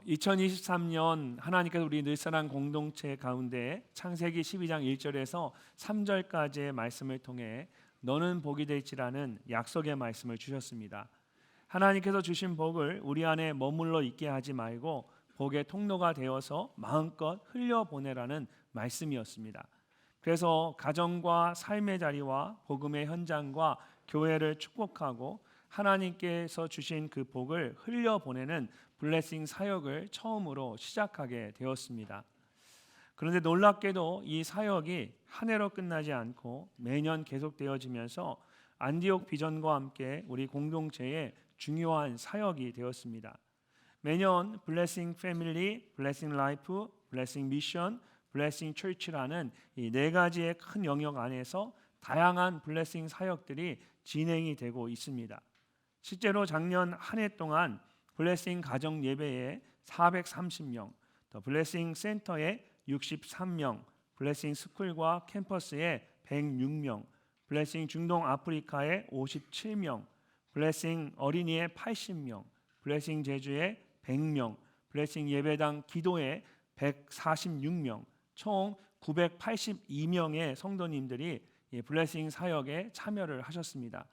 2023년 하나님께서 우리 늘사랑 공동체 가운데 창세기 12장 1절에서 3절까지의 말씀을 통해 너는 복이 될지라는 약속의 말씀을 주셨습니다. 하나님께서 주신 복을 우리 안에 머물러 있게 하지 말고 복의 통로가 되어서 마음껏 흘려보내라는 말씀이었습니다. 그래서 가정과 삶의 자리와 복음의 현장과 교회를 축복하고 하나님께서 주신 그 복을 흘려보내는 블레싱 사역을 처음으로 시작하게 되었습니다. 그런데 놀랍게도 이 사역이 한 해로 끝나지 않고 매년 계속되어지면서 안디옥 비전과 함께 우리 공동체의 중요한 사역이 되었습니다. 매년 블레싱 패밀리, 블레싱 라이프, 블레싱 미션, 블레싱 처치라는 이 네 가지의 큰 영역 안에서 다양한 블레싱 사역들이 진행이 되고 있습니다. 실제로 작년 한 해 동안 블레싱 가정 예배에 430명, 더 블레싱 센터에 63명, 블레싱 스쿨과 캠퍼스에 106명, 블레싱 중동 아프리카에 57명, 블레싱 어린이에 80명, 블레싱 제주에 100명, 블레싱 예배당 기도에 146명, 총 982명의 성도님들이 블레싱 사역에 참여를 하셨습니다.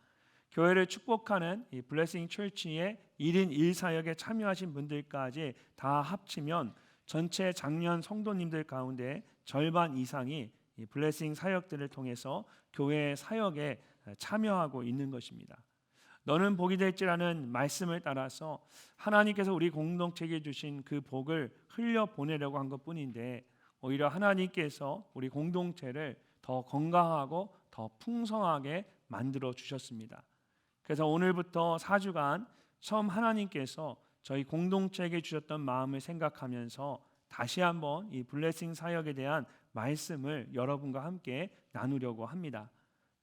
교회를 축복하는 이 블레싱 처치의 1인 1사역에 참여하신 분들까지 다 합치면 전체 작년 성도님들 가운데 절반 이상이 이 블레싱 사역들을 통해서 교회의 사역에 참여하고 있는 것입니다. 너는 복이 될지라는 말씀을 따라서 하나님께서 우리 공동체에 주신 그 복을 흘려보내려고 한 것뿐인데 오히려 하나님께서 우리 공동체를 더 건강하고 더 풍성하게 만들어 주셨습니다. 그래서 오늘부터 4주간 처음 하나님께서 저희 공동체에게 주셨던 마음을 생각하면서 다시 한번 이 블레싱 사역에 대한 말씀을 여러분과 함께 나누려고 합니다.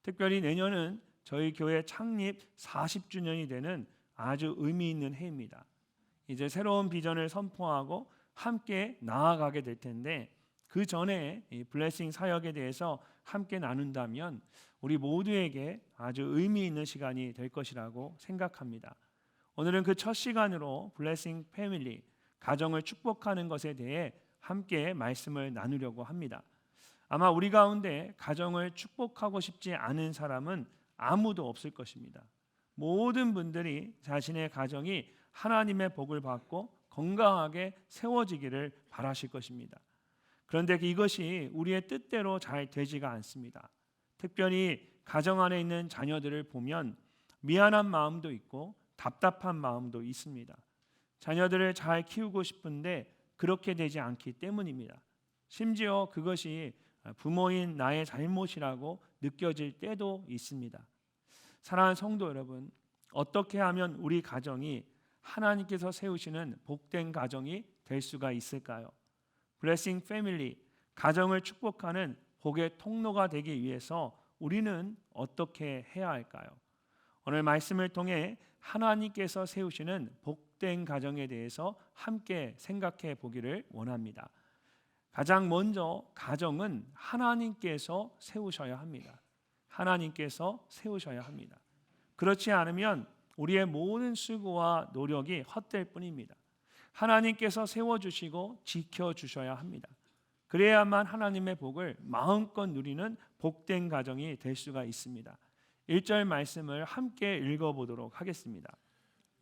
특별히 내년은 저희 교회 창립 40주년이 되는 아주 의미 있는 해입니다. 이제 새로운 비전을 선포하고 함께 나아가게 될 텐데 그 전에 이 블레싱 사역에 대해서 함께 나눈다면 우리 모두에게 아주 의미 있는 시간이 될 것이라고 생각합니다. 오늘은 그 첫 시간으로 블레싱 패밀리, 가정을 축복하는 것에 대해 함께 말씀을 나누려고 합니다. 아마 우리 가운데 가정을 축복하고 싶지 않은 사람은 아무도 없을 것입니다. 모든 분들이 자신의 가정이 하나님의 복을 받고 건강하게 세워지기를 바라실 것입니다. 그런데 이것이 우리의 뜻대로 잘 되지가 않습니다. 특별히 가정 안에 있는 자녀들을 보면 미안한 마음도 있고 답답한 마음도 있습니다. 자녀들을 잘 키우고 싶은데 그렇게 되지 않기 때문입니다. 심지어 그것이 부모인 나의 잘못이라고 느껴질 때도 있습니다. 사랑하는 성도 여러분, 어떻게 하면 우리 가정이 하나님께서 세우시는 복된 가정이 될 수가 있을까요? 블레싱 패밀리, 가정을 축복하는 복의 통로가 되기 위해서 우리는 어떻게 해야 할까요? 오늘 말씀을 통해 하나님께서 세우시는 복된 가정에 대해서 함께 생각해 보기를 원합니다. 가장 먼저 가정은 하나님께서 세우셔야 합니다. 하나님께서 세우셔야 합니다. 그렇지 않으면 우리의 모든 수고와 노력이 헛될 뿐입니다. 하나님께서 세워주시고 지켜주셔야 합니다. 그래야만 하나님의 복을 마음껏 누리는 복된 가정이 될 수가 있습니다. 1절 말씀을 함께 읽어보도록 하겠습니다.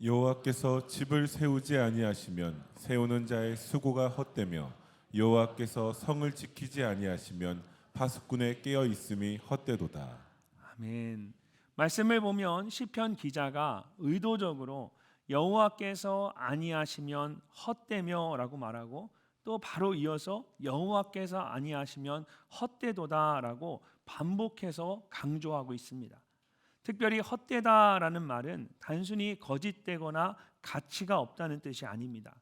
여호와께서 집을 세우지 아니하시면 세우는 자의 수고가 헛되며 여호와께서 성을 지키지 아니하시면 파수꾼의 깨어 있음이 헛되도다. 아멘. 말씀을 보면 시편 기자가 의도적으로 여호와께서 아니하시면 헛되며라고 말하고 또 바로 이어서 여호와께서 아니하시면 헛되도다라고 반복해서 강조하고 있습니다. 특별히 헛되다라는 말은 단순히 거짓되거나 가치가 없다는 뜻이 아닙니다.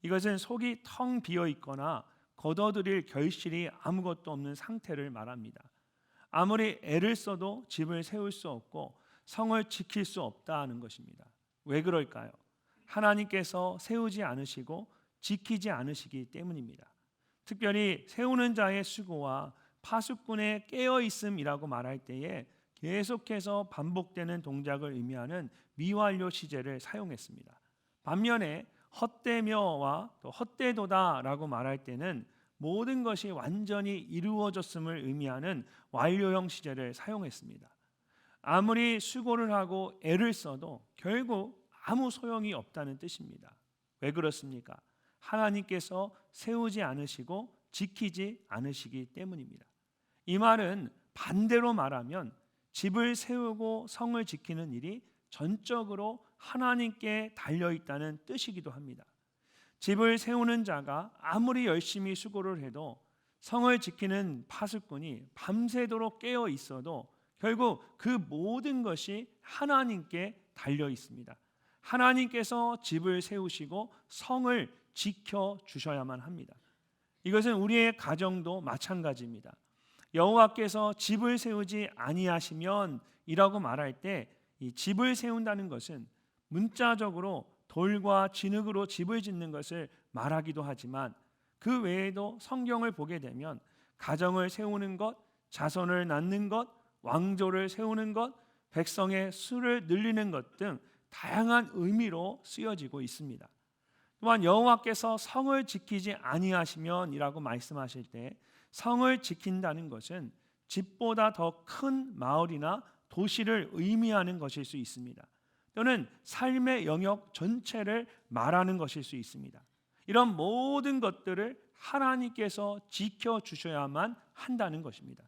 이것은 속이 텅 비어 있거나 거둬들일 결실이 아무것도 없는 상태를 말합니다. 아무리 애를 써도 집을 세울 수 없고 성을 지킬 수 없다는 것입니다. 왜 그럴까요? 하나님께서 세우지 않으시고 지키지 않으시기 때문입니다. 특별히 세우는 자의 수고와 파수꾼의 깨어있음이라고 말할 때에 계속해서 반복되는 동작을 의미하는 미완료 시제를 사용했습니다. 반면에 헛되며와 또 헛되도다라고 말할 때는 모든 것이 완전히 이루어졌음을 의미하는 완료형 시제를 사용했습니다. 아무리 수고를 하고 애를 써도 결국 아무 소용이 없다는 뜻입니다. 왜 그렇습니까? 하나님께서 세우지 않으시고 지키지 않으시기 때문입니다. 이 말은 반대로 말하면 집을 세우고 성을 지키는 일이 전적으로 하나님께 달려있다는 뜻이기도 합니다. 집을 세우는 자가 아무리 열심히 수고를 해도 성을 지키는 파수꾼이 밤새도록 깨어 있어도 결국 그 모든 것이 하나님께 달려 있습니다. 하나님께서 집을 세우시고 성을 지켜 주셔야만 합니다. 이것은 우리의 가정도 마찬가지입니다. 여호와께서 집을 세우지 아니하시면 이라고 말할 때 이 집을 세운다는 것은 문자적으로 돌과 진흙으로 집을 짓는 것을 말하기도 하지만 그 외에도 성경을 보게 되면 가정을 세우는 것, 자손을 낳는 것, 왕조를 세우는 것, 백성의 수를 늘리는 것 등 다양한 의미로 쓰여지고 있습니다. 또한 여호와께서 성을 지키지 아니하시면이라고 말씀하실 때 성을 지킨다는 것은 집보다 더 큰 마을이나 도시를 의미하는 것일 수 있습니다. 또는 삶의 영역 전체를 말하는 것일 수 있습니다. 이런 모든 것들을 하나님께서 지켜주셔야만 한다는 것입니다.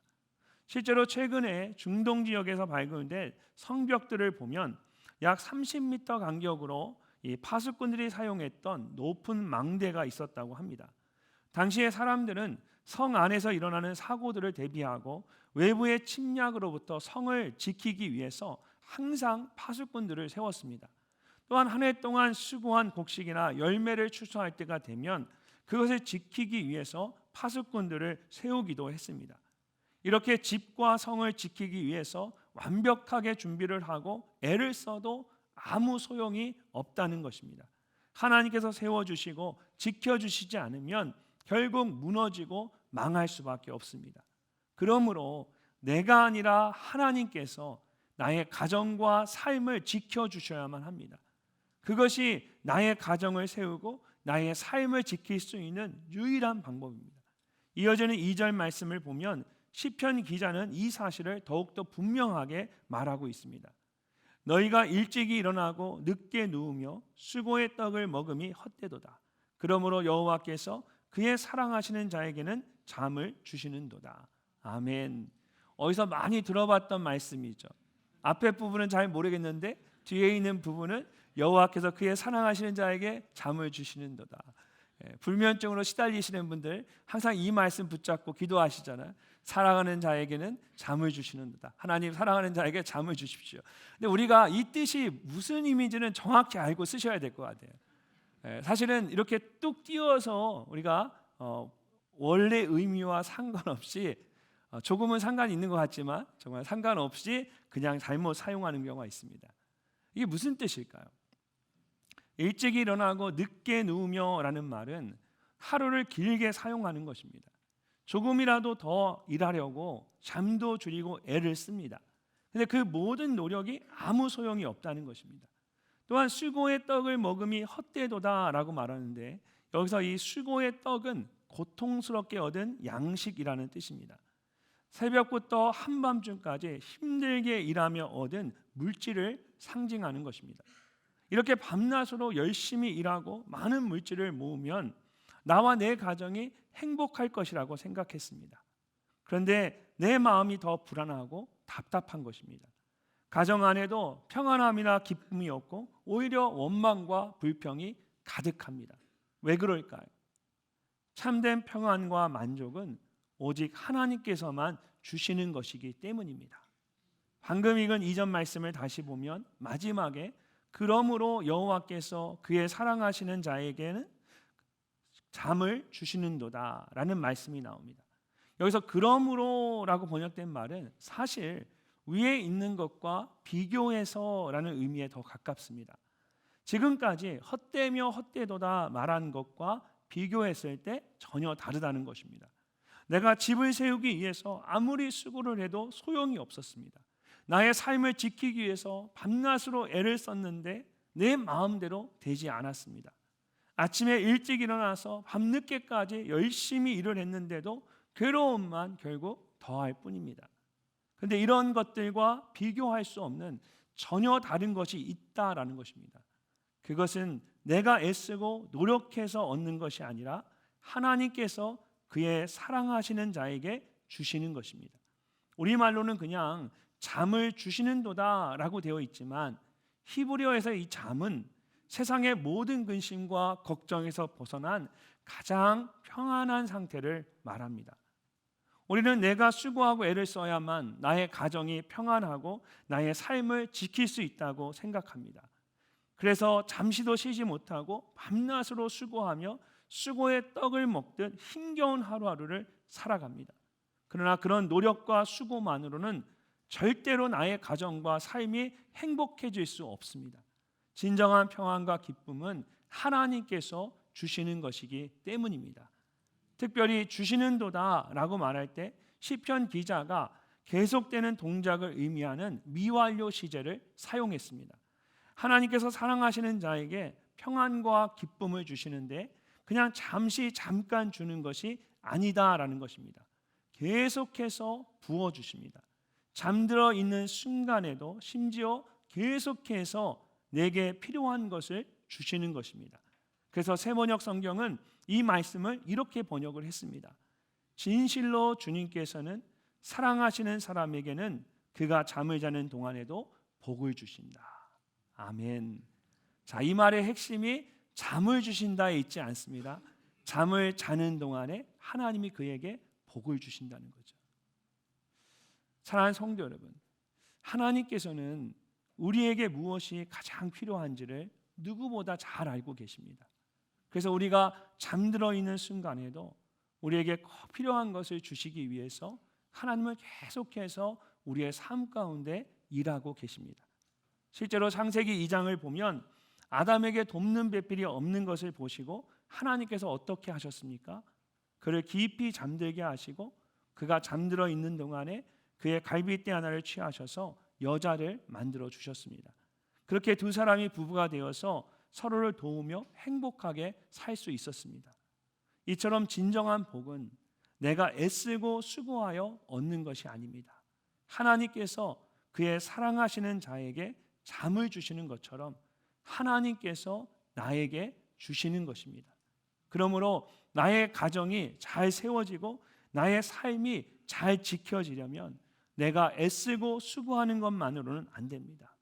실제로 최근에 중동 지역에서 발견된 성벽들을 보면 약 30m 간격으로 이 파수꾼들이 사용했던 높은 망대가 있었다고 합니다. 당시의 사람들은 성 안에서 일어나는 사고들을 대비하고 외부의 침략으로부터 성을 지키기 위해서 항상 파수꾼들을 세웠습니다. 또한 한 해 동안 수고한 곡식이나 열매를 추수할 때가 되면 그것을 지키기 위해서 파수꾼들을 세우기도 했습니다. 이렇게 집과 성을 지키기 위해서 완벽하게 준비를 하고 애를 써도 아무 소용이 없다는 것입니다. 하나님께서 세워주시고 지켜주시지 않으면 결국 무너지고 망할 수밖에 없습니다. 그러므로 내가 아니라 하나님께서 나의 가정과 삶을 지켜주셔야만 합니다. 그것이 나의 가정을 세우고 나의 삶을 지킬 수 있는 유일한 방법입니다. 이어지는 2절 말씀을 보면 시편 기자는 이 사실을 더욱더 분명하게 말하고 있습니다. 너희가 일찍이 일어나고 늦게 누우며 수고의 떡을 먹음이 헛되도다. 그러므로 여호와께서 그의 사랑하시는 자에게는 잠을 주시는도다. 아멘. 어디서 많이 들어봤던 말씀이죠. 앞에 부분은 잘 모르겠는데 뒤에 있는 부분은 여호와께서 그의 사랑하시는 자에게 잠을 주시는도다. 불면증으로 시달리시는 분들 항상 이 말씀 붙잡고 기도하시잖아요. 사랑하는 자에게는 잠을 주시는도다. 하나님 사랑하는 자에게 잠을 주십시오. 근데 우리가 이 뜻이 무슨 의미인지는 정확히 알고 쓰셔야 될 것 같아요. 사실은 이렇게 뚝 띄워서 우리가 원래 의미와 상관없이 조금은 상관이 있는 것 같지만 정말 상관없이 그냥 잘못 사용하는 경우가 있습니다. 이게 무슨 뜻일까요? 일찍 일어나고 늦게 누우며라는 말은 하루를 길게 사용하는 것입니다. 조금이라도 더 일하려고 잠도 줄이고 애를 씁니다. 근데 그 모든 노력이 아무 소용이 없다는 것입니다. 또한 수고의 떡을 먹음이 헛되도다라고 말하는데 여기서 이 수고의 떡은 고통스럽게 얻은 양식이라는 뜻입니다. 새벽부터 한밤중까지 힘들게 일하며 얻은 물질을 상징하는 것입니다. 이렇게 밤낮으로 열심히 일하고 많은 물질을 모으면 나와 내 가정이 행복할 것이라고 생각했습니다. 그런데 내 마음이 더 불안하고 답답한 것입니다. 가정 안에도 평안함이나 기쁨이 없고 오히려 원망과 불평이 가득합니다. 왜 그럴까요? 참된 평안과 만족은 오직 하나님께서만 주시는 것이기 때문입니다. 방금 읽은 이전 말씀을 다시 보면 마지막에 그러므로 여호와께서 그의 사랑하시는 자에게는 잠을 주시는도다라는 말씀이 나옵니다. 여기서 그러므로라고 번역된 말은 사실 위에 있는 것과 비교해서라는 의미에 더 가깝습니다. 지금까지 헛되며 헛되도다 말한 것과 비교했을 때 전혀 다르다는 것입니다. 내가 집을 세우기 위해서 아무리 수고를 해도 소용이 없었습니다. 나의 삶을 지키기 위해서 밤낮으로 애를 썼는데 내 마음대로 되지 않았습니다. 아침에 일찍 일어나서 밤늦게까지 열심히 일을 했는데도 괴로움만 결국 더할 뿐입니다. 그런데 이런 것들과 비교할 수 없는 전혀 다른 것이 있다라는 것입니다. 그것은 내가 애쓰고 노력해서 얻는 것이 아니라 하나님께서 그의 사랑하시는 자에게 주시는 것입니다. 우리말로는 그냥 잠을 주시는도다라고 되어 있지만 히브리어에서 이 잠은 세상의 모든 근심과 걱정에서 벗어난 가장 평안한 상태를 말합니다. 우리는 내가 수고하고 애를 써야만 나의 가정이 평안하고 나의 삶을 지킬 수 있다고 생각합니다. 그래서 잠시도 쉬지 못하고 밤낮으로 수고하며 수고의 떡을 먹듯 힘겨운 하루하루를 살아갑니다. 그러나 그런 노력과 수고만으로는 절대로 나의 가정과 삶이 행복해질 수 없습니다. 진정한 평안과 기쁨은 하나님께서 주시는 것이기 때문입니다. 특별히 주시는도다라고 말할 때 시편 기자가 계속되는 동작을 의미하는 미완료 시제를 사용했습니다. 하나님께서 사랑하시는 자에게 평안과 기쁨을 주시는데 그냥 잠깐 주는 것이 아니다라는 것입니다. 계속해서 부어주십니다. 잠들어 있는 순간에도 심지어 계속해서 내게 필요한 것을 주시는 것입니다. 그래서 세번역 성경은 이 말씀을 이렇게 번역을 했습니다. 진실로 주님께서는 사랑하시는 사람에게는 그가 잠을 자는 동안에도 복을 주신다. 아멘. 자, 이 말의 핵심이 잠을 주신다에 있지 않습니다. 잠을 자는 동안에 하나님이 그에게 복을 주신다는 거죠. 사랑하는 성도 여러분, 하나님께서는 우리에게 무엇이 가장 필요한지를 누구보다 잘 알고 계십니다. 그래서 우리가 잠들어 있는 순간에도 우리에게 꼭 필요한 것을 주시기 위해서 하나님은 계속해서 우리의 삶 가운데 일하고 계십니다. 실제로 창세기 2장을 보면 아담에게 돕는 배필이 없는 것을 보시고 하나님께서 어떻게 하셨습니까? 그를 깊이 잠들게 하시고 그가 잠들어 있는 동안에 그의 갈빗대 하나를 취하셔서 여자를 만들어 주셨습니다. 그렇게 두 사람이 부부가 되어서 서로를 도우며 행복하게 살 수 있었습니다. 이처럼 진정한 복은 내가 애쓰고 수고하여 얻는 것이 아닙니다. 하나님께서 그의 사랑하시는 자에게 잠을 주시는 것처럼 하나님께서 나에게 주시는 것입니다. 그러므로 나의 가정이 잘 세워지고 나의 삶이 잘 지켜지려면 내가 애쓰고 수고하는 것만으로는 안 됩니다.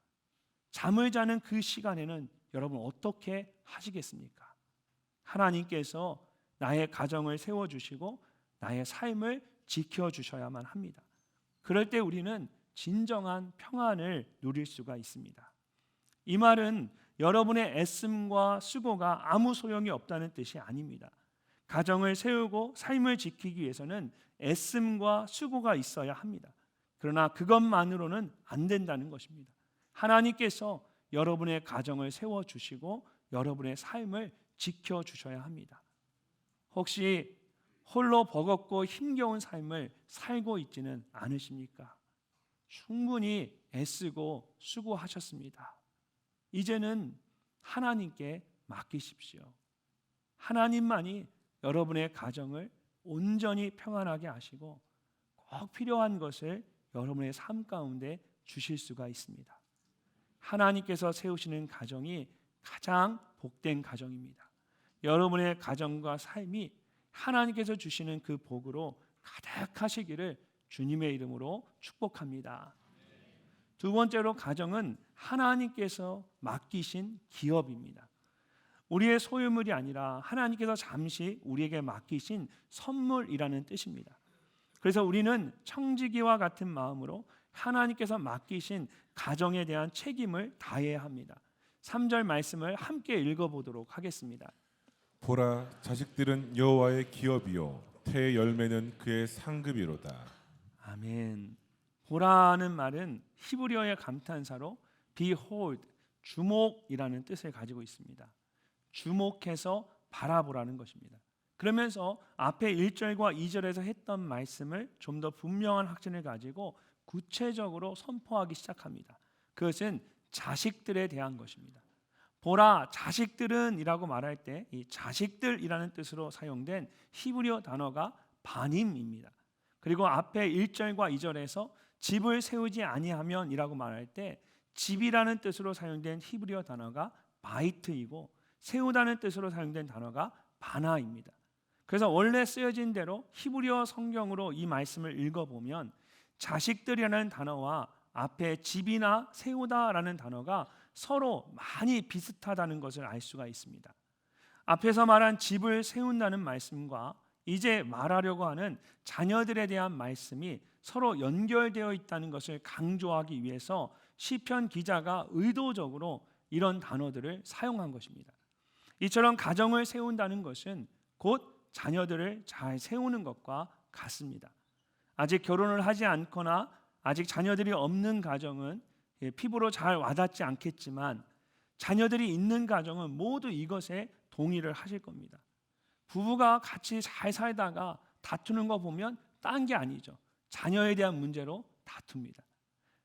잠을 자는 그 시간에는 여러분 어떻게 하시겠습니까? 하나님께서 나의 가정을 세워주시고 나의 삶을 지켜주셔야만 합니다. 그럴 때 우리는 진정한 평안을 누릴 수가 있습니다. 이 말은 여러분의 애씀과 수고가 아무 소용이 없다는 뜻이 아닙니다. 가정을 세우고 삶을 지키기 위해서는 애씀과 수고가 있어야 합니다. 그러나 그것만으로는 안 된다는 것입니다. 하나님께서 여러분의 가정을 세워주시고 여러분의 삶을 지켜주셔야 합니다. 혹시 홀로 버겁고 힘겨운 삶을 살고 있지는 않으십니까? 충분히 애쓰고 수고하셨습니다. 이제는 하나님께 맡기십시오. 하나님만이 여러분의 가정을 온전히 평안하게 하시고 꼭 필요한 것을 여러분의 삶 가운데 주실 수가 있습니다. 하나님께서 세우시는 가정이 가장 복된 가정입니다. 여러분의 가정과 삶이 하나님께서 주시는 그 복으로 가득하시기를 주님의 이름으로 축복합니다. 두 번째로 가정은 하나님께서 맡기신 기업입니다. 우리의 소유물이 아니라 하나님께서 잠시 우리에게 맡기신 선물이라는 뜻입니다. 그래서 우리는 청지기와 같은 마음으로 하나님께서 맡기신 가정에 대한 책임을 다해야 합니다. 3절 말씀을 함께 읽어보도록 하겠습니다. 보라, 자식들은 여호와의 기업이요 태의 열매는 그의 상급이로다. 아멘. 보라는 말은 히브리어의 감탄사로 behold, 주목이라는 뜻을 가지고 있습니다. 주목해서 바라보라는 것입니다. 그러면서 앞에 1절과 2절에서 했던 말씀을 좀 더 분명한 확신을 가지고 구체적으로 선포하기 시작합니다. 그것은 자식들에 대한 것입니다. 보라 자식들은이라고 말할 때 이 자식들이라는 뜻으로 사용된 히브리어 단어가 바님입니다. 그리고 앞에 1절과 2절에서 집을 세우지 아니하면이라고 말할 때 집이라는 뜻으로 사용된 히브리어 단어가 바이트이고 세우다는 뜻으로 사용된 단어가 바나입니다. 그래서 원래 쓰여진 대로 히브리어 성경으로 이 말씀을 읽어보면 자식들이라는 단어와 앞에 집이나 세우다라는 단어가 서로 많이 비슷하다는 것을 알 수가 있습니다. 앞에서 말한 집을 세운다는 말씀과 이제 말하려고 하는 자녀들에 대한 말씀이 서로 연결되어 있다는 것을 강조하기 위해서 시편 기자가 의도적으로 이런 단어들을 사용한 것입니다. 이처럼 가정을 세운다는 것은 곧 자녀들을 잘 세우는 것과 같습니다. 아직 결혼을 하지 않거나 아직 자녀들이 없는 가정은 피부로 잘 와닿지 않겠지만 자녀들이 있는 가정은 모두 이것에 동의를 하실 겁니다. 부부가 같이 잘 살다가 다투는 거 보면 딴 게 아니죠. 자녀에 대한 문제로 다툽니다.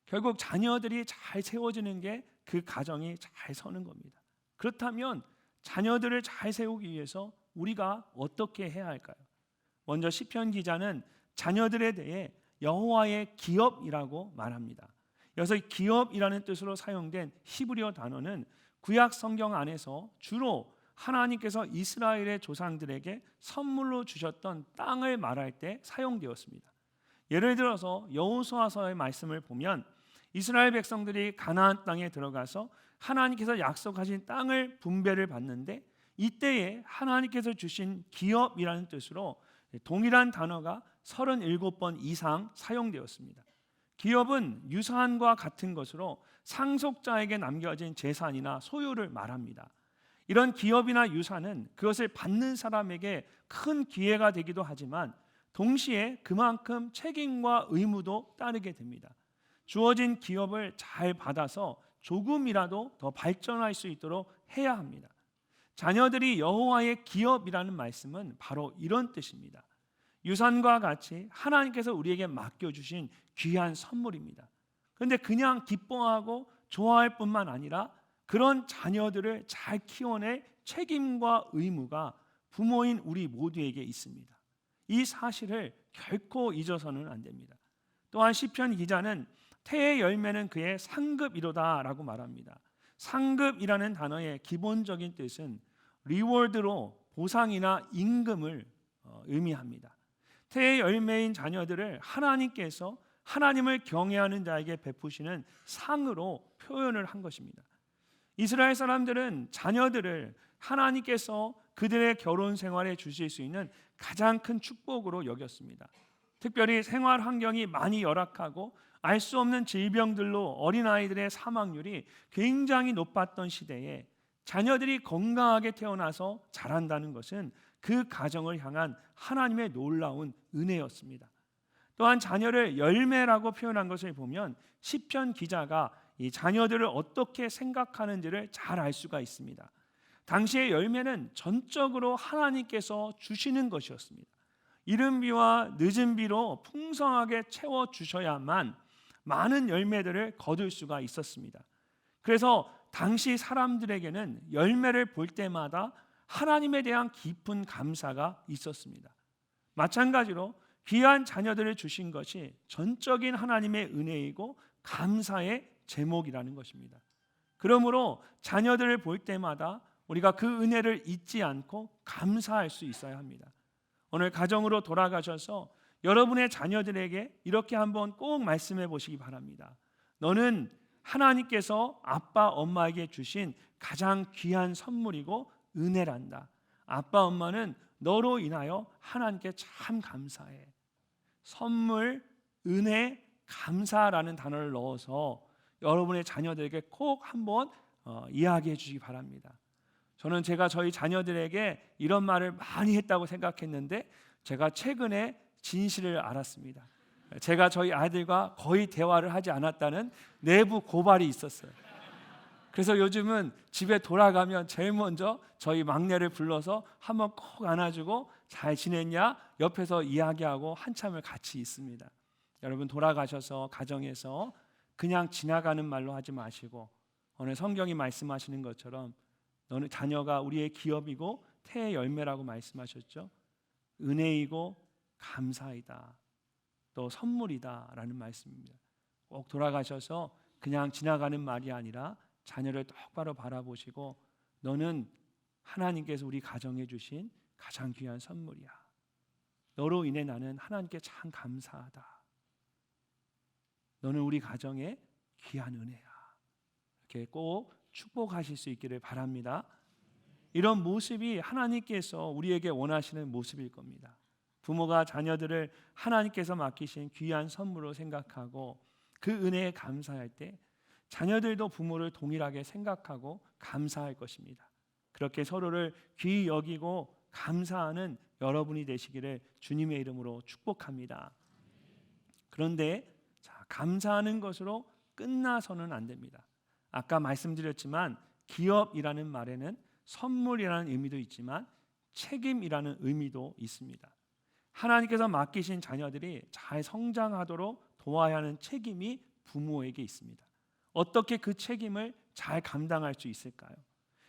결국 자녀들이 잘 세워지는 게 그 가정이 잘 서는 겁니다. 그렇다면 자녀들을 잘 세우기 위해서 우리가 어떻게 해야 할까요? 먼저 시편 기자는 자녀들에 대해 여호와의 기업이라고 말합니다. 여기서 기업이라는 뜻으로 사용된 히브리어 단어는 구약 성경 안에서 주로 하나님께서 이스라엘의 조상들에게 선물로 주셨던 땅을 말할 때 사용되었습니다. 예를 들어서 여호수아서의 말씀을 보면 이스라엘 백성들이 가나안 땅에 들어가서 하나님께서 약속하신 땅을 분배를 받는데 이때에 하나님께서 주신 기업이라는 뜻으로 동일한 단어가 37번 이상 사용되었습니다. 기업은 유산과 같은 것으로 상속자에게 남겨진 재산이나 소유를 말합니다. 이런 기업이나 유산은 그것을 받는 사람에게 큰 기회가 되기도 하지만 동시에 그만큼 책임과 의무도 따르게 됩니다. 주어진 기업을 잘 받아서 조금이라도 더 발전할 수 있도록 해야 합니다. 자녀들이 여호와의 기업이라는 말씀은 바로 이런 뜻입니다. 유산과 같이 하나님께서 우리에게 맡겨주신 귀한 선물입니다. 그런데 그냥 기뻐하고 좋아할 뿐만 아니라 그런 자녀들을 잘 키워낼 책임과 의무가 부모인 우리 모두에게 있습니다. 이 사실을 결코 잊어서는 안 됩니다. 또한 시편 기자는 태의 열매는 그의 상급이로다라고 말합니다. 상급이라는 단어의 기본적인 뜻은 리워드로 보상이나 임금을 의미합니다. 태의 열매인 자녀들을 하나님께서 하나님을 경외하는 자에게 베푸시는 상으로 표현을 한 것입니다. 이스라엘 사람들은 자녀들을 하나님께서 그들의 결혼 생활에 주실 수 있는 가장 큰 축복으로 여겼습니다. 특별히 생활 환경이 많이 열악하고 알 수 없는 질병들로 어린아이들의 사망률이 굉장히 높았던 시대에 자녀들이 건강하게 태어나서 자란다는 것은 그 가정을 향한 하나님의 놀라운 은혜였습니다. 또한 자녀를 열매라고 표현한 것을 보면 시편 기자가 이 자녀들을 어떻게 생각하는지를 잘 알 수가 있습니다. 당시의 열매는 전적으로 하나님께서 주시는 것이었습니다. 이른 비와 늦은 비로 풍성하게 채워 주셔야만 많은 열매들을 거둘 수가 있었습니다. 그래서 당시 사람들에게는 열매를 볼 때마다 하나님에 대한 깊은 감사가 있었습니다. 마찬가지로 귀한 자녀들을 주신 것이 전적인 하나님의 은혜이고 감사의 제목이라는 것입니다. 그러므로 자녀들을 볼 때마다 우리가 그 은혜를 잊지 않고 감사할 수 있어야 합니다. 오늘 가정으로 돌아가셔서 여러분의 자녀들에게 이렇게 한번 꼭 말씀해 보시기 바랍니다. 너는 하나님께서 아빠 엄마에게 주신 가장 귀한 선물이고 은혜란다. 아빠 엄마는 너로 인하여 하나님께 참 감사해. 선물, 은혜, 감사라는 단어를 넣어서 여러분의 자녀들에게 꼭 한번 이야기해 주시기 바랍니다. 저는 제가 저희 자녀들에게 이런 말을 많이 했다고 생각했는데 제가 최근에 진실을 알았습니다. 제가 저희 아이들과 거의 대화를 하지 않았다는 내부 고발이 있었어요. 그래서 요즘은 집에 돌아가면 제일 먼저 저희 막내를 불러서 한번 꼭 안아주고 잘 지냈냐? 옆에서 이야기하고 한참을 같이 있습니다. 여러분 돌아가셔서 가정에서 그냥 지나가는 말로 하지 마시고 오늘 성경이 말씀하시는 것처럼 너는 자녀가 우리의 기업이고 태의 열매라고 말씀하셨죠. 은혜이고 감사이다. 또 선물이다라는 말씀입니다. 꼭 돌아가셔서 그냥 지나가는 말이 아니라 자녀를 똑바로 바라보시고 너는 하나님께서 우리 가정에 주신 가장 귀한 선물이야. 너로 인해 나는 하나님께 참 감사하다. 너는 우리 가정에 귀한 은혜야. 이렇게 꼭 축복하실 수 있기를 바랍니다. 이런 모습이 하나님께서 우리에게 원하시는 모습일 겁니다. 부모가 자녀들을 하나님께서 맡기신 귀한 선물로 생각하고 그 은혜에 감사할 때 자녀들도 부모를 동일하게 생각하고 감사할 것입니다. 그렇게 서로를 귀히 여기고 감사하는 여러분이 되시기를 주님의 이름으로 축복합니다. 그런데 감사하는 것으로 끝나서는 안 됩니다. 아까 말씀드렸지만 기업이라는 말에는 선물이라는 의미도 있지만 책임이라는 의미도 있습니다. 하나님께서 맡기신 자녀들이 잘 성장하도록 도와야 하는 책임이 부모에게 있습니다. 어떻게 그 책임을 잘 감당할 수 있을까요?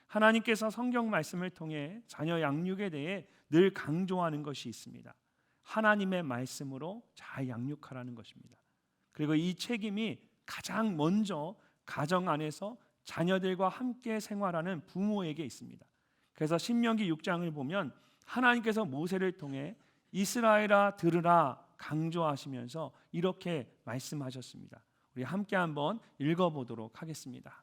하나님께서 성경 말씀을 통해 자녀 양육에 대해 늘 강조하는 것이 있습니다. 하나님의 말씀으로 잘 양육하라는 것입니다. 그리고 이 책임이 가장 먼저 가정 안에서 자녀들과 함께 생활하는 부모에게 있습니다. 그래서 신명기 6장을 보면 하나님께서 모세를 통해 이스라엘아 들으라 강조하시면서 이렇게 말씀하셨습니다. 우리 함께 한번 읽어보도록 하겠습니다.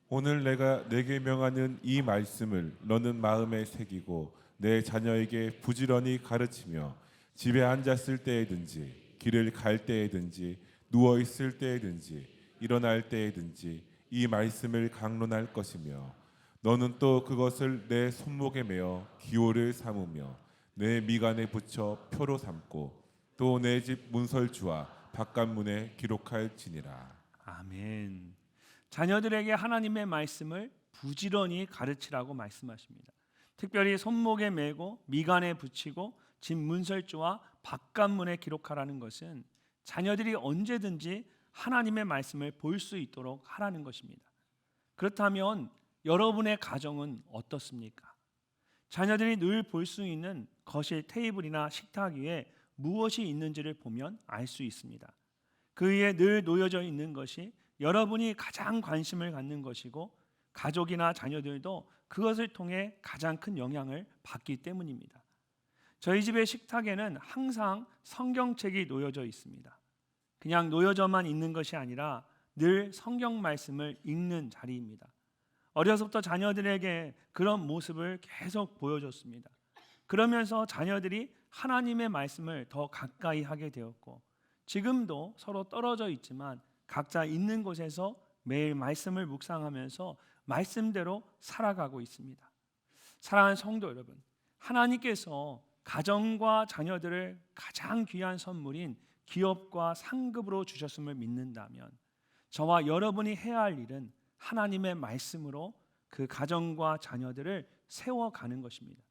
오늘 내가 내게 명하는 이 말씀을 너는 마음에 새기고 내 자녀에게 부지런히 가르치며 집에 앉았을 때에든지 길을 갈 때에든지 누워 있을 때에든지 일어날 때에든지 이 말씀을 강론할 것이며 너는 또 그것을 내 손목에 메어 기호를 삼으며 내 미간에 붙여 표로 삼고 또 내 집 문설주와 바깥문에 기록할지니라. 아멘. 자녀들에게 하나님의 말씀을 부지런히 가르치라고 말씀하십니다. 특별히 손목에 메고 미간에 붙이고 집 문설주와 바깥문에 기록하라는 것은 자녀들이 언제든지 하나님의 말씀을 볼 수 있도록 하라는 것입니다. 그렇다면 여러분의 가정은 어떻습니까? 자녀들이 늘 볼 수 있는 거실 테이블이나 식탁 위에 무엇이 있는지를 보면 알 수 있습니다. 그 위에 늘 놓여져 있는 것이 여러분이 가장 관심을 갖는 것이고 가족이나 자녀들도 그것을 통해 가장 큰 영향을 받기 때문입니다. 저희 집의 식탁에는 항상 성경책이 놓여져 있습니다. 그냥 놓여져만 있는 것이 아니라 늘 성경 말씀을 읽는 자리입니다. 어려서부터 자녀들에게 그런 모습을 계속 보여줬습니다. 그러면서 자녀들이 하나님의 말씀을 더 가까이 하게 되었고 지금도 서로 떨어져 있지만 각자 있는 곳에서 매일 말씀을 묵상하면서 말씀대로 살아가고 있습니다. 사랑하는 성도 여러분, 하나님께서 가정과 자녀들을 가장 귀한 선물인 기업과 상급으로 주셨음을 믿는다면 저와 여러분이 해야 할 일은 하나님의 말씀으로 그 가정과 자녀들을 세워가는 것입니다.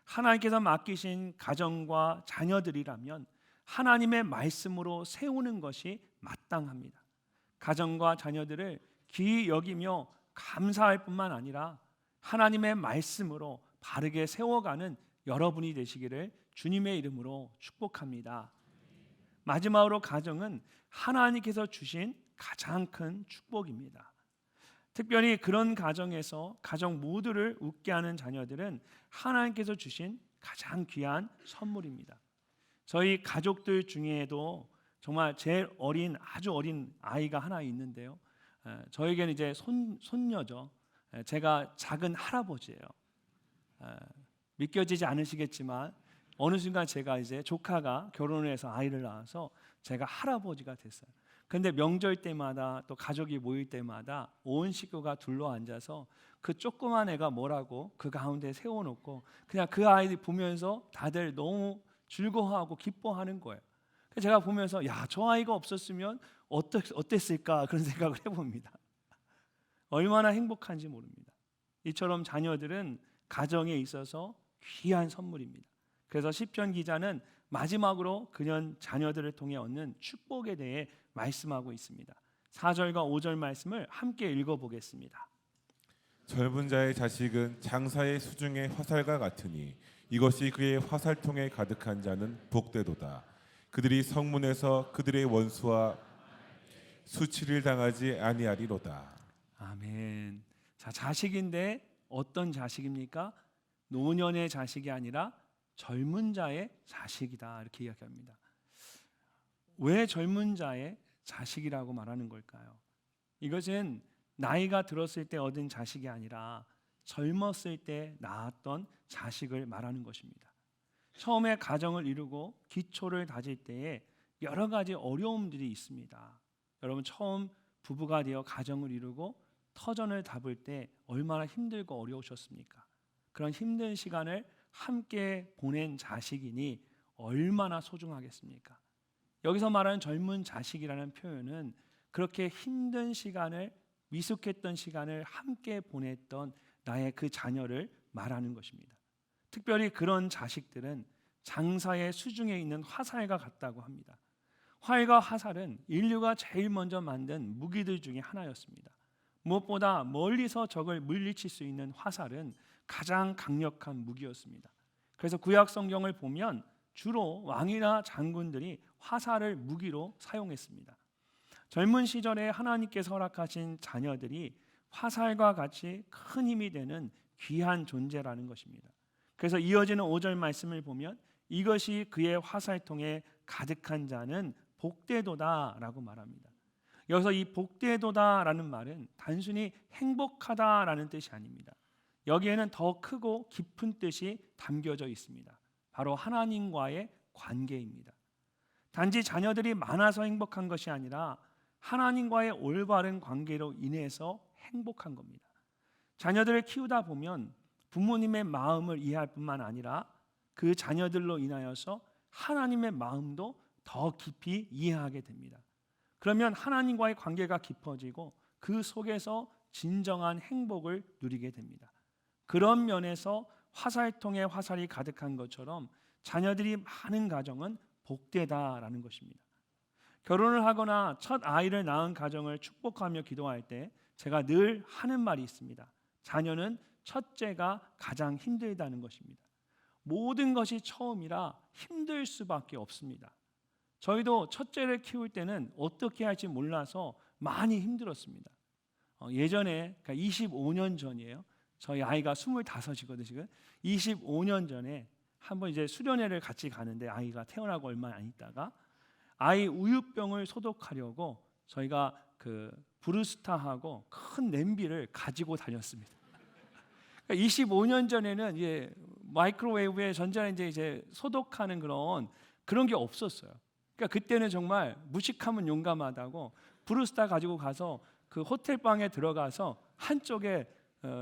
하나님께서 맡기신 가정과 자녀들이라면 하나님의 말씀으로 세우는 것이 마땅합니다. 가정과 자녀들을 귀히 여기며 감사할 뿐만 아니라 하나님의 말씀으로 바르게 세워가는 여러분이 되시기를 주님의 이름으로 축복합니다. 마지막으로 가정은 하나님께서 주신 가장 큰 축복입니다. 특별히 그런 가정에서 가정 모두를 웃게 하는 자녀들은 하나님께서 주신 가장 귀한 선물입니다. 저희 가족들 중에도 정말 제일 아주 어린 아이가 하나 있는데요. 저에게는 이제 손녀죠. 제가 작은 할아버지예요. 믿겨지지 않으시겠지만 어느 순간 제가 이제 조카가 결혼을 해서 아이를 낳아서 제가 할아버지가 됐어요. 근데 명절 때마다 또 가족이 모일 때마다 온 식구가 둘러앉아서 그 조그만 애가 뭐라고 그 가운데 세워놓고 그냥 그 아이들 보면서 다들 너무 즐거워하고 기뻐하는 거예요. 제가 보면서 야, 저 아이가 없었으면 어땠을까 그런 생각을 해봅니다. 얼마나 행복한지 모릅니다. 이처럼 자녀들은 가정에 있어서 귀한 선물입니다. 그래서 시편 기자는 마지막으로 그런 자녀들을 통해 얻는 축복에 대해 말씀하고 있습니다. 4절과 5절 말씀을 함께 읽어보겠습니다. 젊은 자의 자식은 장사의 수중의 화살과 같으니 이것이 그의 화살통에 가득한 자는 복되도다. 그들이 성문에서 그들의 원수와 수치를 당하지 아니하리로다. 아멘. 자, 자식인데 어떤 자식입니까? 노년의 자식이 아니라 젊은 자의 자식이다, 이렇게 이야기합니다. 왜 젊은 자의 자식이라고 말하는 걸까요? 이것은 나이가 들었을 때 얻은 자식이 아니라 젊었을 때 낳았던 자식을 말하는 것입니다. 처음에 가정을 이루고 기초를 다질 때에 여러 가지 어려움들이 있습니다. 여러분, 처음 부부가 되어 가정을 이루고 터전을 잡을 때 얼마나 힘들고 어려우셨습니까? 그런 힘든 시간을 함께 보낸 자식이니 얼마나 소중하겠습니까? 여기서 말하는 젊은 자식이라는 표현은 그렇게 힘든 시간을, 미숙했던 시간을 함께 보냈던 나의 그 자녀를 말하는 것입니다. 특별히 그런 자식들은 장사의 수중에 있는 화살과 같다고 합니다. 활과 화살은 인류가 제일 먼저 만든 무기들 중에 하나였습니다. 무엇보다 멀리서 적을 물리칠 수 있는 화살은 가장 강력한 무기였습니다. 그래서 구약 성경을 보면 주로 왕이나 장군들이 화살을 무기로 사용했습니다. 젊은 시절에 하나님께서 허락하신 자녀들이 화살과 같이 큰 힘이 되는 귀한 존재라는 것입니다. 그래서 이어지는 5절 말씀을 보면 이것이 그의 화살통에 가득한 자는 복되도다라고 말합니다. 여기서 이 복되도다라는 말은 단순히 행복하다라는 뜻이 아닙니다. 여기에는 더 크고 깊은 뜻이 담겨져 있습니다. 바로 하나님과의 관계입니다. 단지 자녀들이 많아서 행복한 것이 아니라 하나님과의 올바른 관계로 인해서 행복한 겁니다. 자녀들을 키우다 보면 부모님의 마음을 이해할 뿐만 아니라 그 자녀들로 인하여서 하나님의 마음도 더 깊이 이해하게 됩니다. 그러면 하나님과의 관계가 깊어지고 그 속에서 진정한 행복을 누리게 됩니다. 그런 면에서 화살통에 화살이 가득한 것처럼 자녀들이 많은 가정은 복되다라는 것입니다. 결혼을 하거나 첫 아이를 낳은 가정을 축복하며 기도할 때 제가 늘 하는 말이 있습니다. 자녀는 첫째가 가장 힘들다는 것입니다. 모든 것이 처음이라 힘들 수밖에 없습니다. 저희도 첫째를 키울 때는 어떻게 할지 몰라서 많이 힘들었습니다. 예전에, 그러니까 25년 전이에요. 저희 아이가 25이거든요. 지금 25년 전에 한번 이제 수련회를 같이 가는데 아이가 태어나고 얼마 안 있다가 아이 우유병을 소독하려고 저희가 그 브루스타하고 큰 냄비를 가지고 다녔습니다. 그러니까 25년 전에는 이제 마이크로웨이브에 전자레인지에 이제 소독하는 그런 게 없었어요. 그러니까 그때는 정말 무식하면 용감하다고 브루스타 가지고 가서 그 호텔 방에 들어가서 한쪽에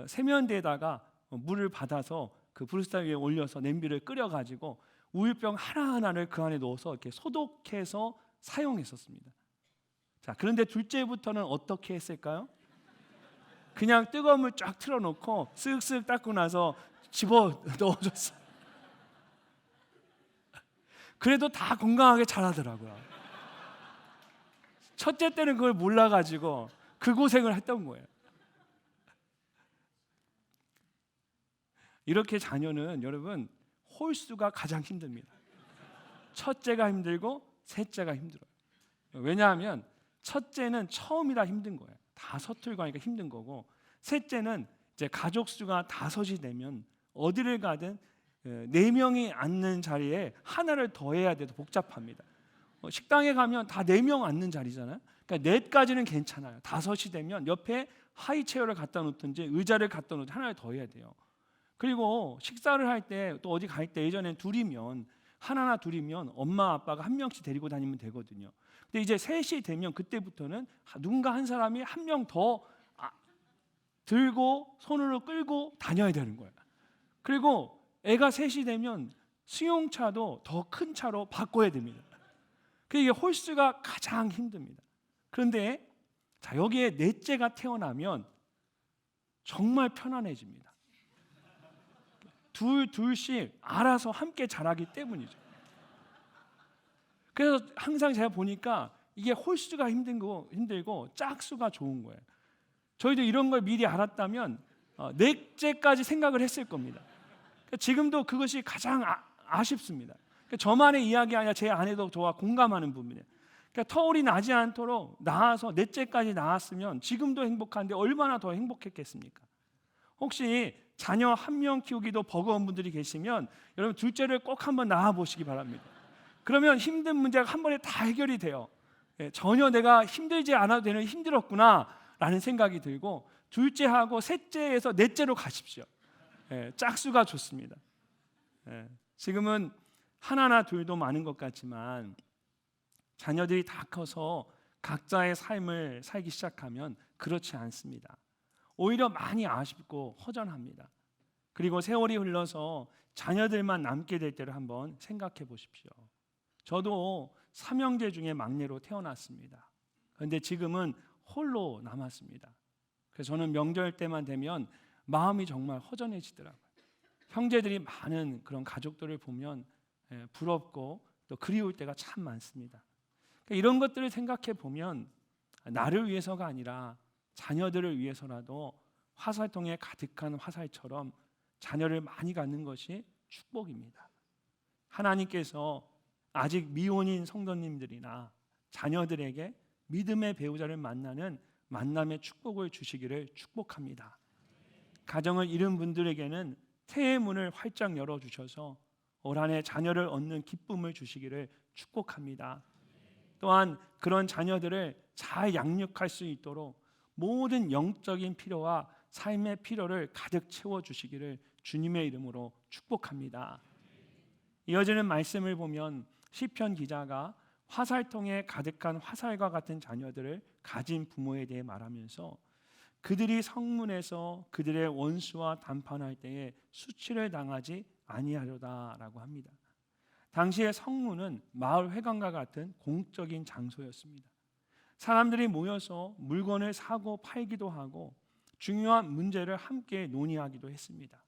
세면대에다가 물을 받아서 그 브루스타 위에 올려서 냄비를 끓여 가지고 우유병 하나하나를 그 안에 넣어서 이렇게 소독해서 사용했었습니다. 자, 그런데 둘째부터는 어떻게 했을까요? 그냥 뜨거운 물 쫙 틀어놓고 쓱쓱 닦고 나서 집어 넣어줬어요. 그래도 다 건강하게 자라더라고요. 첫째 때는 그걸 몰라가지고 그 고생을 했던 거예요. 이렇게 자녀는 여러분 홀수가 가장 힘듭니다. 첫째가 힘들고 셋째가 힘들어요. 왜냐하면 첫째는 처음이라 힘든 거예요. 다 서툴고 하니까 힘든 거고, 셋째는 이제 가족 수가 5이 되면 어디를 가든 4명이 앉는 자리에 하나를 더해야 돼도 복잡합니다. 식당에 가면 다 4명 앉는 자리잖아요. 그러니까 4까지는 괜찮아요. 5이 되면 옆에 하이체어를 갖다 놓든지 의자를 갖다 놓든지 하나를 더해야 돼요. 그리고 식사를 할 때 또 어디 갈 때 예전엔 하나나 둘이면 엄마 아빠가 한 명씩 데리고 다니면 되거든요. 근데 이제 셋이 되면 그때부터는 누군가 한 사람이 한 명 더 들고 손으로 끌고 다녀야 되는 거예요. 그리고 애가 셋이 되면 승용차도 더 큰 차로 바꿔야 됩니다. 이게 홀수가 가장 힘듭니다. 그런데 자, 여기에 넷째가 태어나면 정말 편안해집니다. 둘씩 알아서 함께 자라기 때문이죠. 그래서 항상 제가 보니까 이게 홀수가 힘들고 짝수가 좋은 거예요. 저희도 이런 걸 미리 알았다면 넷째까지 생각을 했을 겁니다. 그러니까 지금도 그것이 가장 아쉽습니다. 그러니까 저만의 이야기 아니라 제 아내도 저와 공감하는 부분이에요. 그러니까 터울이 나지 않도록 낳아서 넷째까지 낳았으면 지금도 행복한데 얼마나 더 행복했겠습니까? 혹시 자녀 한 명 키우기도 버거운 분들이 계시면 여러분 둘째를 꼭 한번 낳아 보시기 바랍니다. 그러면 힘든 문제가 한 번에 다 해결이 돼요. 전혀 내가 힘들지 않아도 되는 힘들었구나라는 생각이 들고 둘째하고 셋째에서 넷째로 가십시오. 짝수가 좋습니다. 지금은 하나나 둘도 많은 것 같지만 자녀들이 다 커서 각자의 삶을 살기 시작하면 그렇지 않습니다. 오히려 많이 아쉽고 허전합니다. 그리고 세월이 흘러서 자녀들만 남게 될 때를 한번 생각해 보십시오. 저도 삼형제 중에 막내로 태어났습니다. 그런데 지금은 홀로 남았습니다. 그래서 저는 명절 때만 되면 마음이 정말 허전해지더라고요. 형제들이 많은 그런 가족들을 보면 부럽고 또 그리울 때가 참 많습니다. 이런 것들을 생각해 보면 나를 위해서가 아니라 자녀들을 위해서라도 화살통에 가득한 화살처럼 자녀를 많이 갖는 것이 축복입니다. 하나님께서 아직 미혼인 성도님들이나 자녀들에게 믿음의 배우자를 만나는 만남의 축복을 주시기를 축복합니다. 가정을 잃은 분들에게는 태의 문을 활짝 열어주셔서 올 한 해 자녀를 얻는 기쁨을 주시기를 축복합니다. 또한 그런 자녀들을 잘 양육할 수 있도록 모든 영적인 필요와 삶의 필요를 가득 채워주시기를 주님의 이름으로 축복합니다. 이어지는 말씀을 보면 시편 기자가 화살통에 가득한 화살과 같은 자녀들을 가진 부모에 대해 말하면서 그들이 성문에서 그들의 원수와 담판할 때에 수치를 당하지 아니하려다라고 합니다. 당시의 성문은 마을 회관과 같은 공적인 장소였습니다. 사람들이 모여서 물건을 사고 팔기도 하고 중요한 문제를 함께 논의하기도 했습니다.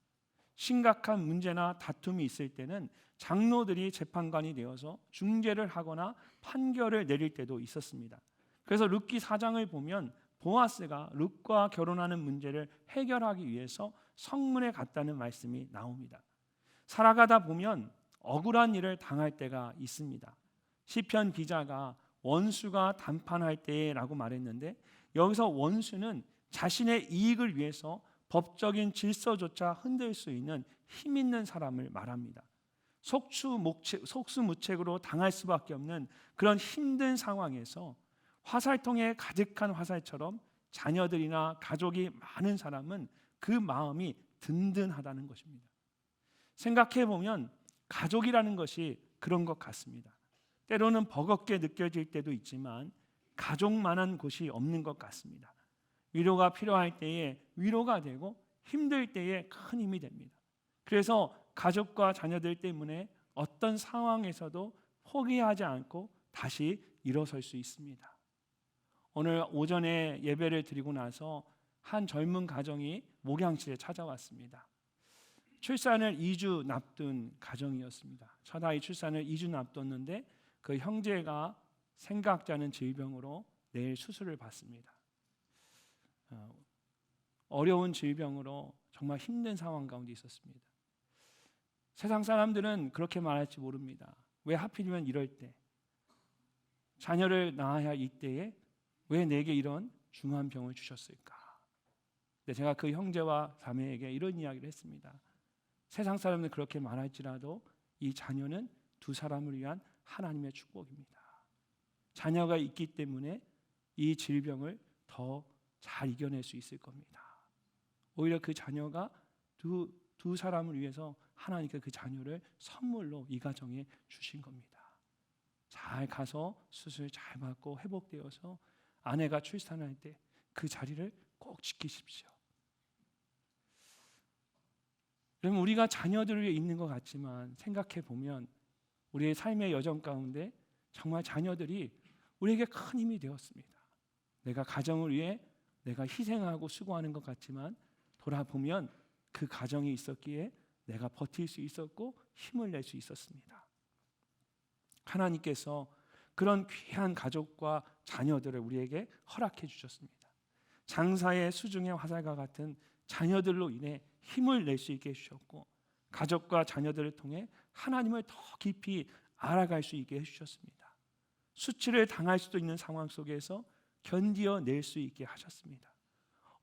심각한 문제나 다툼이 있을 때는 장로들이 재판관이 되어서 중재를 하거나 판결을 내릴 때도 있었습니다. 그래서 룻기 4장을 보면 보아스가 룻과 결혼하는 문제를 해결하기 위해서 성문에 갔다는 말씀이 나옵니다. 살아가다 보면 억울한 일을 당할 때가 있습니다. 시편 기자가 원수가 담판할 때라고 말했는데 여기서 원수는 자신의 이익을 위해서 법적인 질서조차 흔들 수 있는 힘 있는 사람을 말합니다. 속수무책으로 당할 수밖에 없는 그런 힘든 상황에서 화살통에 가득한 화살처럼 자녀들이나 가족이 많은 사람은 그 마음이 든든하다는 것입니다. 생각해 보면 가족이라는 것이 그런 것 같습니다. 때로는 버겁게 느껴질 때도 있지만 가족만한 곳이 없는 것 같습니다. 위로가 필요할 때에 위로가 되고 힘들 때에 큰 힘이 됩니다. 그래서 가족과 자녀들 때문에 어떤 상황에서도 포기하지 않고 다시 일어설 수 있습니다. 오늘 오전에 예배를 드리고 나서 한 젊은 가정이 목양실에 찾아왔습니다. 출산을 2주 납둔 가정이었습니다. 첫 아이 출산을 2주 납뒀는데 그 형제가 생각지 않은 질병으로 내일 수술을 받습니다. 어려운 질병으로 정말 힘든 상황 가운데 있었습니다. 세상 사람들은 그렇게 말할지 모릅니다. 왜 하필이면 이럴 때 자녀를 낳아야 할 이때에 왜 내게 이런 중한 병을 주셨을까? 근데 제가 그 형제와 자매에게 이런 이야기를 했습니다. 세상 사람들은 그렇게 말할지라도 이 자녀는 두 사람을 위한 하나님의 축복입니다. 자녀가 있기 때문에 이 질병을 더 잘 이겨낼 수 있을 겁니다. 오히려 그 자녀가 두 사람을 위해서 하나님께 그 자녀를 선물로 이 가정에 주신 겁니다. 잘 가서 수술 잘 받고 회복되어서 아내가 출산할 때 그 자리를 꼭 지키십시오. 그러면 우리가 자녀들을 위해 있는 것 같지만 생각해 보면 우리의 삶의 여정 가운데 정말 자녀들이 우리에게 큰 힘이 되었습니다. 내가 가정을 위해 내가 희생하고 수고하는 것 같지만 돌아보면 그 가정이 있었기에 내가 버틸 수 있었고 힘을 낼 수 있었습니다. 하나님께서 그런 귀한 가족과 자녀들을 우리에게 허락해 주셨습니다. 장사의 수중의 화살과 같은 자녀들로 인해 힘을 낼 수 있게 해주셨고, 가족과 자녀들을 통해 하나님을 더 깊이 알아갈 수 있게 해주셨습니다. 수치를 당할 수도 있는 상황 속에서 견디어낼 수 있게 하셨습니다.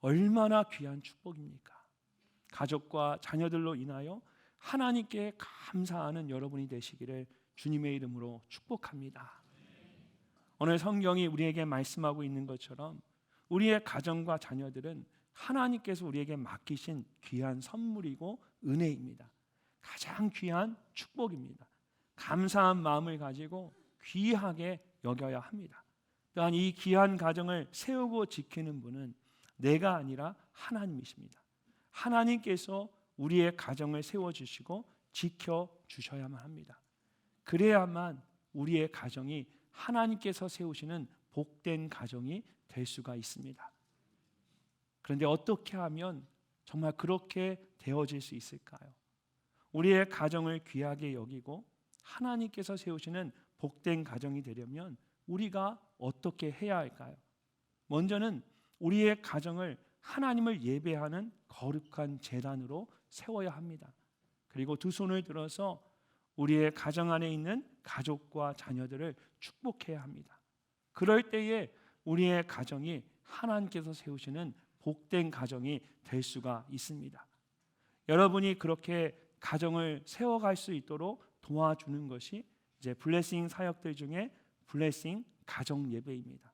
얼마나 귀한 축복입니까? 가족과 자녀들로 인하여 하나님께 감사하는 여러분이 되시기를 주님의 이름으로 축복합니다. 오늘 성경이 우리에게 말씀하고 있는 것처럼 우리의 가정과 자녀들은 하나님께서 우리에게 맡기신 귀한 선물이고 은혜입니다. 가장 귀한 축복입니다. 감사한 마음을 가지고 귀하게 여겨야 합니다. 또한 이 귀한 가정을 세우고 지키는 분은 내가 아니라 하나님이십니다. 하나님께서 우리의 가정을 세워주시고 지켜주셔야만 합니다. 그래야만 우리의 가정이 하나님께서 세우시는 복된 가정이 될 수가 있습니다. 그런데 어떻게 하면 정말 그렇게 되어질 수 있을까요? 우리의 가정을 귀하게 여기고 하나님께서 세우시는 복된 가정이 되려면 우리가 어떻게 해야 할까요? 먼저는 우리의 가정을 하나님을 예배하는 거룩한 제단으로 세워야 합니다. 그리고 두 손을 들어서 우리의 가정 안에 있는 가족과 자녀들을 축복해야 합니다. 그럴 때에 우리의 가정이 하나님께서 세우시는 복된 가정이 될 수가 있습니다. 여러분이 그렇게 가정을 세워갈 수 있도록 도와주는 것이 이제 블레싱 사역들 중에 블레싱 가정 예배입니다.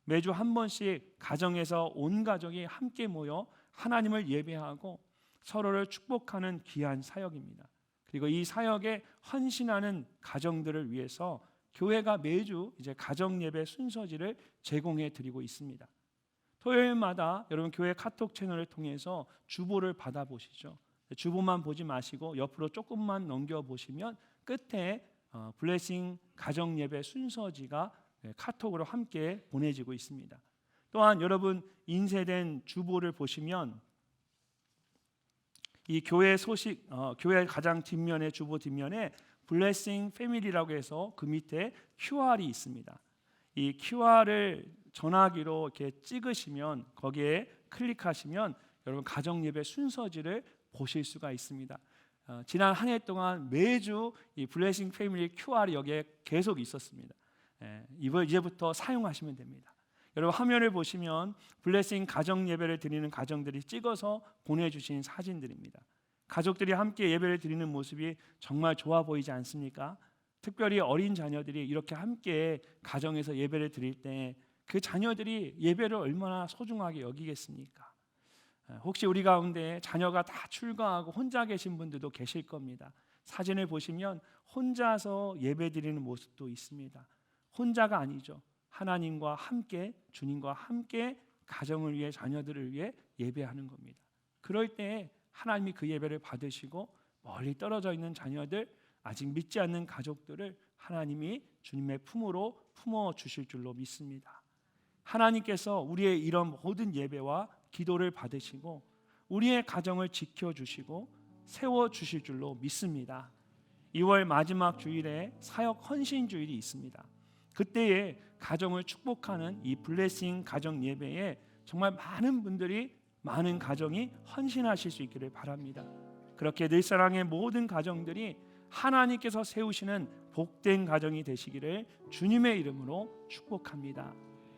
매주 한 번씩 가정에서 온 가족이 함께 모여 하나님을 예배하고 서로를 축복하는 귀한 사역입니다. 그리고 이 사역에 헌신하는 가정들을 위해서 교회가 매주 이제 가정 예배 순서지를 제공해 드리고 있습니다. 토요일마다 여러분 교회 카톡 채널을 통해서 주보를 받아보시죠. 주보만 보지 마시고 옆으로 조금만 넘겨 보시면 끝에 블레싱 가정 예배 순서지가 카톡으로 함께 보내지고 있습니다. 또한 여러분 인쇄된 주보를 보시면 이 교회 소식, 교회 가장 뒷면에 주보 뒷면에 블레싱 패밀리라고 해서 그 밑에 QR이 있습니다. 이 QR을 전화기로 이렇게 찍으시면 거기에 클릭하시면 여러분 가정 예배 순서지를 보실 수가 있습니다. 지난 한 해 동안 매주 이 블레싱 패밀리 QR이 여기에 계속 있었습니다. 이제부터 사용하시면 됩니다. 여러분 화면을 보시면 블레싱 가정 예배를 드리는 가정들이 찍어서 보내주신 사진들입니다. 가족들이 함께 예배를 드리는 모습이 정말 좋아 보이지 않습니까? 특별히 어린 자녀들이 이렇게 함께 가정에서 예배를 드릴 때 그 자녀들이 예배를 얼마나 소중하게 여기겠습니까? 혹시 우리 가운데 자녀가 다 출가하고 혼자 계신 분들도 계실 겁니다. 사진을 보시면 혼자서 예배 드리는 모습도 있습니다. 혼자가 아니죠. 하나님과 함께, 주님과 함께 가정을 위해, 자녀들을 위해 예배하는 겁니다. 그럴 때 하나님이 그 예배를 받으시고 멀리 떨어져 있는 자녀들, 아직 믿지 않는 가족들을 하나님이 주님의 품으로 품어 주실 줄로 믿습니다. 하나님께서 우리의 이런 모든 예배와 기도를 받으시고 우리의 가정을 지켜주시고 세워주실 줄로 믿습니다. 2월 마지막 주일에 사역 헌신 주일이 있습니다. 그때에 가정을 축복하는 이 블레싱 가정 예배에 정말 많은 분들이, 많은 가정이 헌신하실 수 있기를 바랍니다. 그렇게 늘사랑의 모든 가정들이 하나님께서 세우시는 복된 가정이 되시기를 주님의 이름으로 축복합니다.